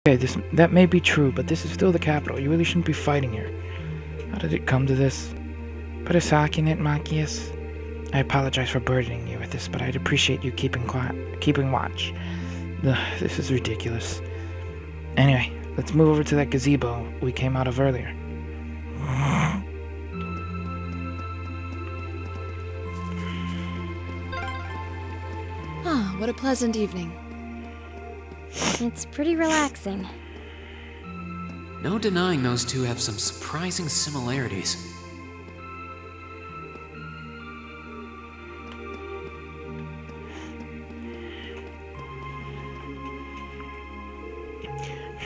Okay, that may be true, but this is still the capital. You really shouldn't be fighting here. How did it come to this? Put a sock in it, Machias. I apologize for burdening you with this, but I'd appreciate you keeping watch. Ugh, this is ridiculous. Anyway, let's move over to that gazebo we came out of earlier. Ah, what a pleasant evening. It's pretty relaxing. No denying those two have some surprising similarities.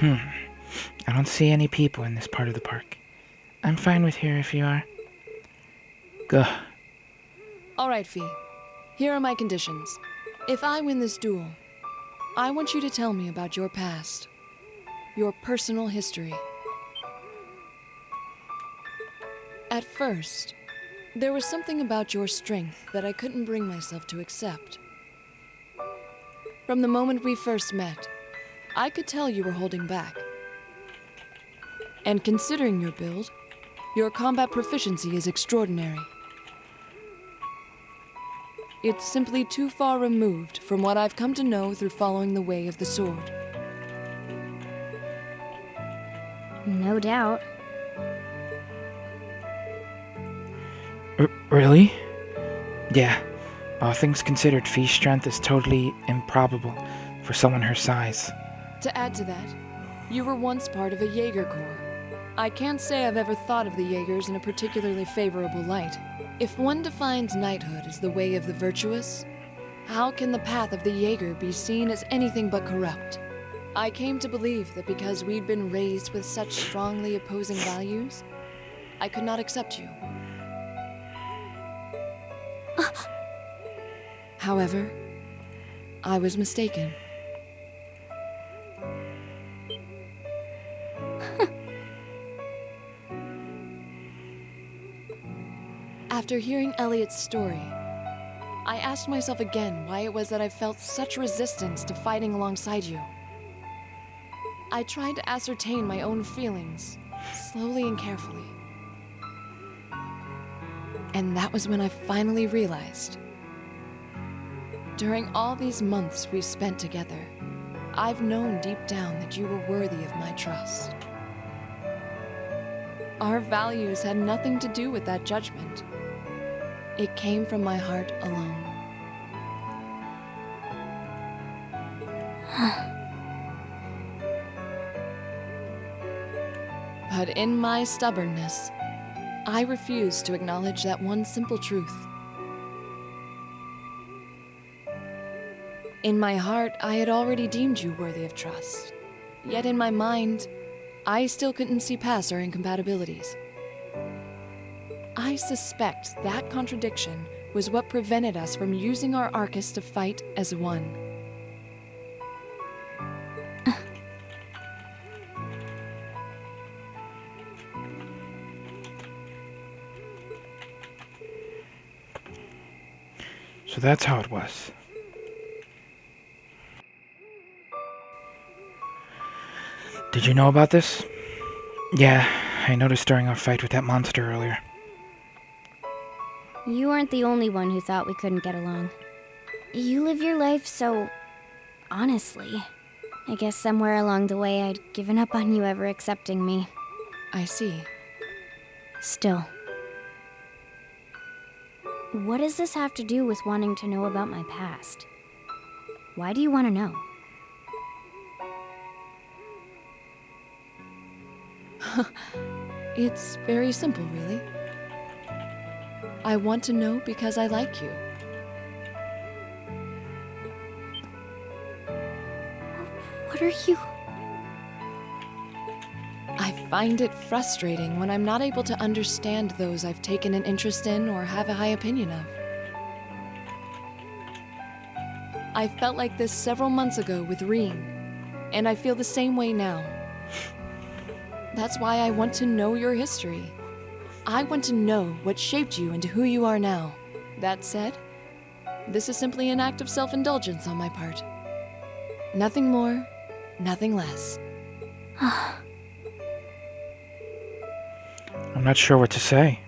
I don't see any people in this part of the park. I'm fine with here if you are. Gah. All right, Fee. Here are my conditions. If I win this duel, I want you to tell me about your past. Your personal history. At first, there was something about your strength that I couldn't bring myself to accept. From the moment we first met, I could tell you were holding back. And considering your build, your combat proficiency is extraordinary. It's simply too far removed from what I've come to know through following the way of the sword. No doubt. Really? Yeah. All things considered, Fee's strength is totally improbable for someone her size. To add to that, you were once part of a Jaeger Corps. I can't say I've ever thought of the Jaegers in a particularly favorable light. If one defines knighthood as the way of the virtuous, how can the path of the Jaeger be seen as anything but corrupt? I came to believe that because we'd been raised with such strongly opposing values, I could not accept you. However, I was mistaken. After hearing Elliot's story, I asked myself again why it was that I felt such resistance to fighting alongside you. I tried to ascertain my own feelings, slowly and carefully. And that was when I finally realized. During all these months we spent together, I've known deep down that you were worthy of my trust. Our values had nothing to do with that judgment. It came from my heart alone. But in my stubbornness, I refused to acknowledge that one simple truth. In my heart, I had already deemed you worthy of trust. Yet in my mind, I still couldn't see past our incompatibilities. I suspect that contradiction was what prevented us from using our Arcus to fight as one. So that's how it was. Did you know about this? Yeah, I noticed during our fight with that monster earlier. You aren't the only one who thought we couldn't get along. You live your life so honestly. I guess somewhere along the way I'd given up on you ever accepting me. I see. Still. What does this have to do with wanting to know about my past? Why do you want to know? It's very simple, really. I want to know because I like you. What are you? I find it frustrating when I'm not able to understand those I've taken an interest in or have a high opinion of. I felt like this several months ago with Reen, and I feel the same way now. That's why I want to know your history. I want to know what shaped you into who you are now. That said, this is simply an act of self-indulgence on my part. Nothing more, nothing less. I'm not sure what to say.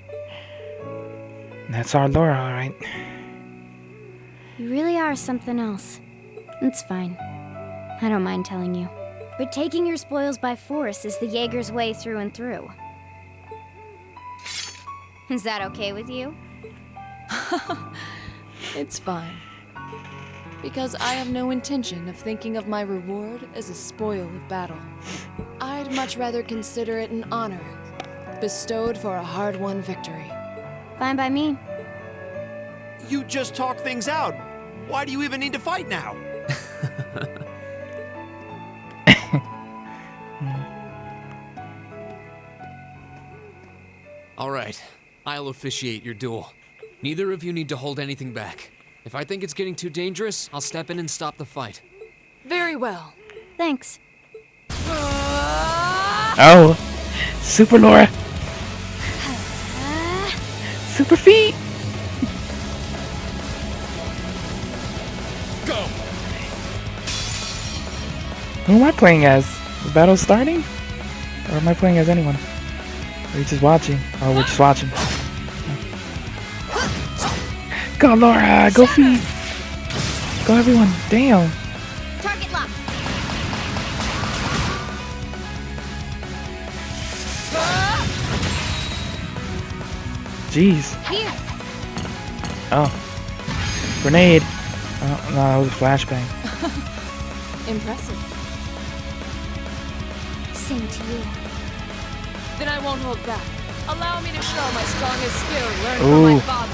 That's our Laura, all right. You really are something else. It's fine. I don't mind telling you. But taking your spoils by force is the Jaeger's way through and through. Is that okay with you? It's fine. Because I have no intention of thinking of my reward as a spoil of battle. I'd much rather consider it an honor, bestowed for a hard-won victory. Fine by me. You just talk things out. Why do you even need to fight now? All right, I'll officiate your duel. Neither of you need to hold anything back. If I think it's getting too dangerous, I'll step in and stop the fight. Very well. Thanks. Oh, Super Laura. Super feet. Go! Who am I playing as? The battle's starting? Or am I playing as anyone? Are you just watching? Oh, we're just watching. Go, Laura! Go feet! Go, everyone! Damn! Target lock. Jeez. Here. Oh. Grenade! Oh, no, that was a flashbang. Impressive. Same to you. Then I won't hold back. Allow me to show my strongest skill learned Ooh. from my father.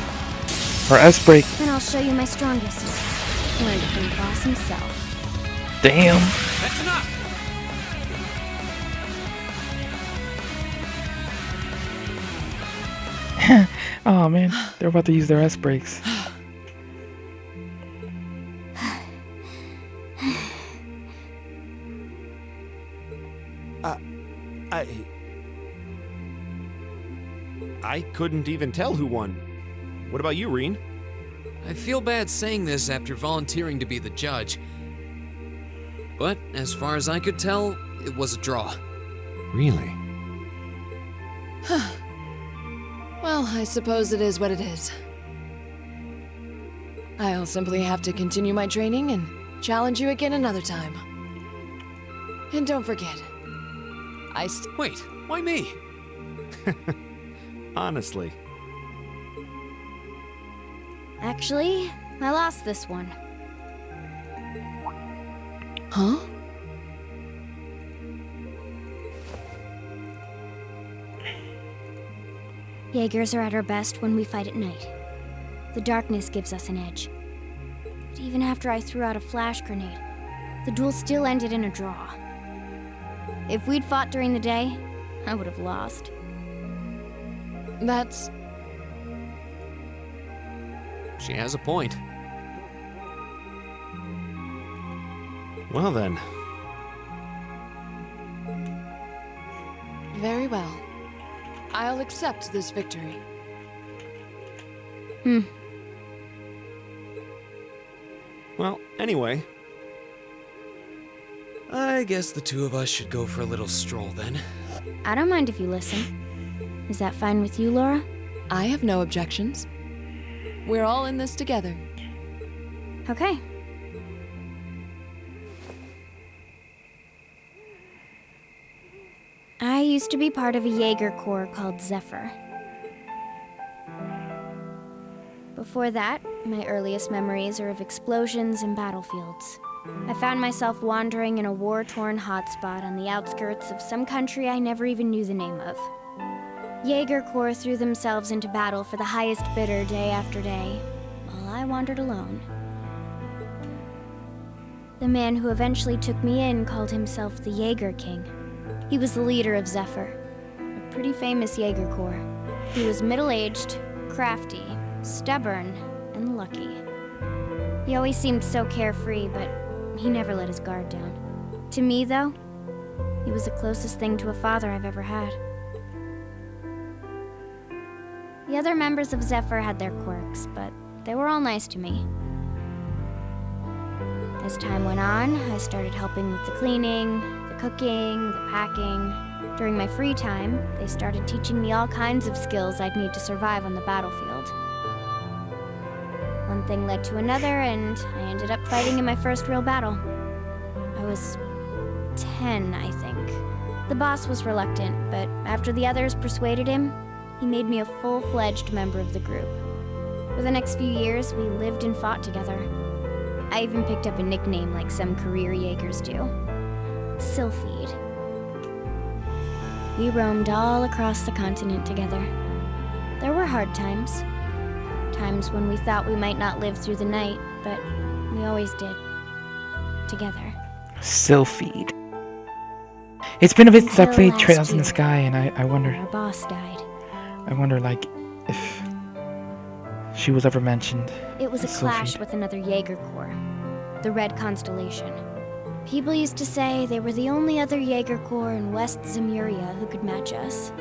Her S-break. Then I'll show you my strongest. Learned it from the boss himself. Damn. That's enough! Oh man, they're about to use their S-breaks. I couldn't even tell who won. What about you, Reen? I feel bad saying this after volunteering to be the judge. But as far as I could tell, it was a draw. Really? Well, I suppose it is what it is. I'll simply have to continue my training and challenge you again another time. And don't forget, Wait, why me? Honestly. Actually, I lost this one. Huh? Jaegers are at our best when we fight at night. The darkness gives us an edge. But even after I threw out a flash grenade, the duel still ended in a draw. If we'd fought during the day, I would have lost. That's... She has a point. Well then. very well. I'll accept this victory. Well, anyway. I guess the two of us should go for a little stroll then. I don't mind if you listen. Is that fine with you, Laura? I have no objections. We're all in this together. Okay. I used to be part of a Jaeger Corps called Zephyr. Before that, my earliest memories are of explosions and battlefields. I found myself wandering in a war-torn hotspot on the outskirts of some country I never even knew the name of. Jaeger Corps threw themselves into battle for the highest bidder day after day, while I wandered alone. The man who eventually took me in called himself the Jaeger King. He was the leader of Zephyr, a pretty famous Jaeger Corps. He was middle-aged, crafty, stubborn, and lucky. He always seemed so carefree, but he never let his guard down. To me, though, he was the closest thing to a father I've ever had. The other members of Zephyr had their quirks, but they were all nice to me. As time went on, I started helping with the cleaning, the cooking, the packing. During my free time, they started teaching me all kinds of skills I'd need to survive on the battlefield. One thing led to another, and I ended up fighting in my first real battle. I was 10, I think. The boss was reluctant, but after the others persuaded him, he made me a full-fledged member of the group. For the next few years, we lived and fought together. I even picked up a nickname like some career Jaegers do. Sylphide. We roamed all across the continent together. There were hard times. Times when we thought we might not live through the night, but we always did. Together. Sylphide. It's been a bit since I Until played last Trails in the year, Sky, and I wonder, Our boss died. like, if she was ever mentioned. It was a as clash Sylphide. with another Jaeger Corps, the Red Constellation. People used to say they were the only other Jaeger Corps in West Zemuria who could match us.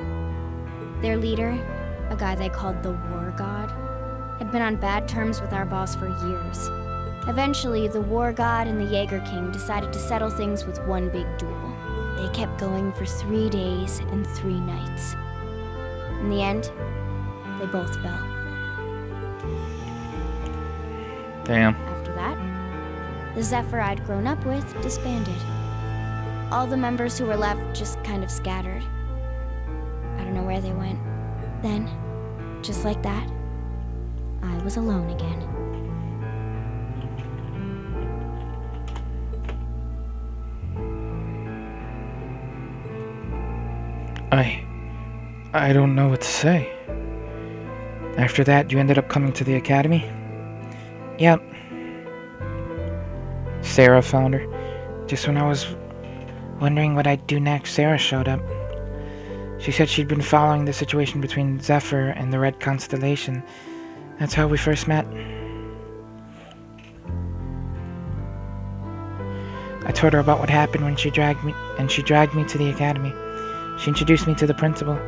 Their leader, a guy they called the War God, had been on bad terms with our boss for years. Eventually, the War God and the Jaeger King decided to settle things with one big duel. They kept going for 3 days and 3 nights. In the end, they both fell. Damn. After that, the Zephyr I'd grown up with disbanded. All the members who were left just kind of scattered. I don't know where they went. Then, just like that, I was alone again. I don't know what to say. After that, you ended up coming to the academy? Yep. Sarah found her. Just when I was wondering what I'd do next, Sarah showed up. She said she'd been following the situation between Zephyr and the Red Constellation. That's how we first met. I told her about what happened when she dragged me to the academy. She introduced me to the principal,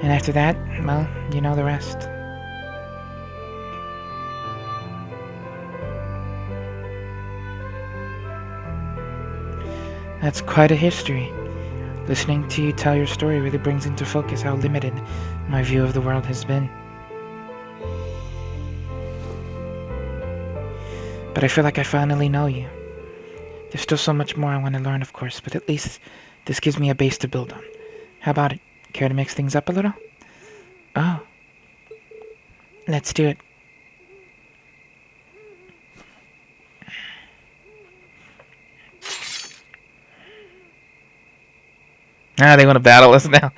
and after that, well, you know the rest. That's quite a history. Listening to you tell your story really brings into focus how limited my view of the world has been. But I feel like I finally know you. There's still so much more I want to learn, of course, but at least this gives me a base to build on. How about it? Care to mix things up a little? Oh. Let's do it. They want to battle us now.